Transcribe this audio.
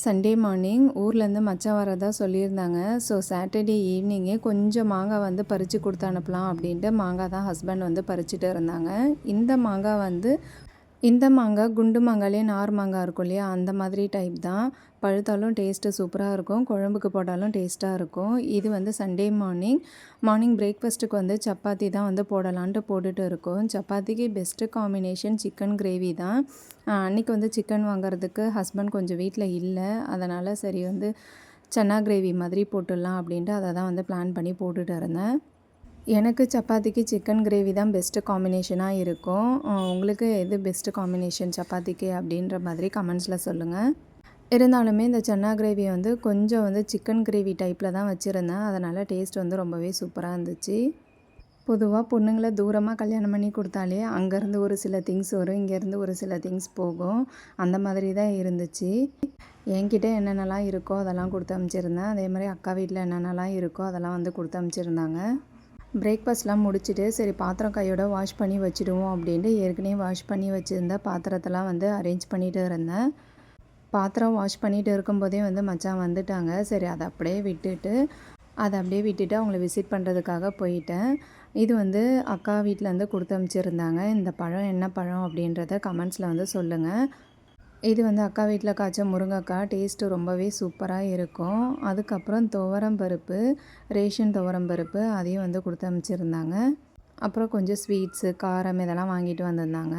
Sunday morning ஊர்லேருந்து மச்சான் வரதா சொல்லியிருந்தாங்க. ஸோ சாட்டர்டே ஈவினிங்கே கொஞ்சம் மாங்காய் வந்து பறித்து கொடுத்து அனுப்பலாம் அப்படின்ட்டு மாங்காய் தான் ஹஸ்பண்ட் வந்து பறிச்சுட்டு இருந்தாங்க. இந்த மாங்காய் குண்டு மாங்காயிலே நார் மாங்காய் இருக்கும் இல்லையா, அந்த மாதிரி டைப் தான். பழுத்தாலும் டேஸ்ட்டு சூப்பராக இருக்கும், குழம்புக்கு போட்டாலும் டேஸ்ட்டாக இருக்கும். இது வந்து சண்டே மார்னிங் பிரேக்ஃபாஸ்ட்டுக்கு வந்து சப்பாத்தி தான் வந்து போடலான்ட்டு போட்டுட்டு இருக்கோம். சப்பாத்திக்கு பெஸ்ட்டு காம்பினேஷன் சிக்கன் கிரேவி தான். அன்றைக்கி வந்து சிக்கன் வாங்குறதுக்கு ஹஸ்பண்ட் கொஞ்சம் வீட்டில் இல்லை, அதனால் சரி வந்து சன்னா கிரேவி மாதிரி போட்டுடலாம் அப்படின்ட்டு அதை தான் வந்து பிளான் பண்ணி போட்டுட்டு இருந்தேன். எனக்கு சப்பாத்திக்கு சிக்கன் கிரேவி தான் பெஸ்ட்டு காம்பினேஷனாக இருக்கும். உங்களுக்கு எது பெஸ்ட்டு காம்பினேஷன் சப்பாத்திக்கு அப்படின்ற மாதிரி கமெண்ட்ஸில் சொல்லுங்கள். இருந்தாலுமே இந்த சன்னா கிரேவி வந்து கொஞ்சம் வந்து சிக்கன் கிரேவி டைப்பில் தான் வச்சுருந்தேன், அதனால் டேஸ்ட் வந்து ரொம்பவே சூப்பராக இருந்துச்சு. பொதுவாக பொண்ணுங்களை தூரமாக கல்யாணம் பண்ணி கொடுத்தாலே அங்கேருந்து ஒரு சில திங்ஸ் வரும், இங்கேருந்து ஒரு சில திங்ஸ் போகும். அந்த மாதிரி தான் இருந்துச்சு. என்கிட்ட என்னென்னலாம் இருக்கோ அதெல்லாம் கொடுத்து அனுப்பிச்சிருந்தேன். அதே மாதிரி அக்கா வீட்டில் என்னென்னலாம் இருக்கோ அதெல்லாம் வந்து கொடுத்து அனுப்பிச்சிருந்தாங்க. பிரேக்ஃபாஸ்ட்லாம் முடிச்சுட்டு சரி பாத்திரம் கையோட வாஷ் பண்ணி வச்சுடுவோம் அப்படின்ட்டு ஏற்கனவே வாஷ் பண்ணி வச்சுருந்த பாத்திரத்தெல்லாம் வந்து அரேஞ்ச் பண்ணிகிட்டு இருந்தேன். பாத்திரம் வாஷ் பண்ணிகிட்டு இருக்கும்போதே வந்து மச்சான் வந்துட்டாங்க. சரி அதை அப்படியே விட்டுட்டு அவங்கள விசிட் பண்ணுறதுக்காக போயிட்டேன். இது வந்து அக்கா வீட்டிலேருந்து கொடுத்து அனுப்பிச்சிருந்தாங்க. இந்த பழம் என்ன பழம் அப்படின்றத கமெண்ட்ஸில் வந்து சொல்லுங்கள். இது வந்து அக்கா வீட்டில் காய்ச்ச முருங்கைக்காய், டேஸ்ட்டு ரொம்பவே சூப்பராக இருக்கும். அதுக்கப்புறம் துவரம்பருப்பு, ரேஷன் துவரம்பருப்பு அதையும் வந்து கொடுத்து அனுப்பிச்சிருந்தாங்க. அப்புறம் கொஞ்சம் ஸ்வீட்ஸு, காரம் இதெல்லாம் வாங்கிட்டு வந்திருந்தாங்க.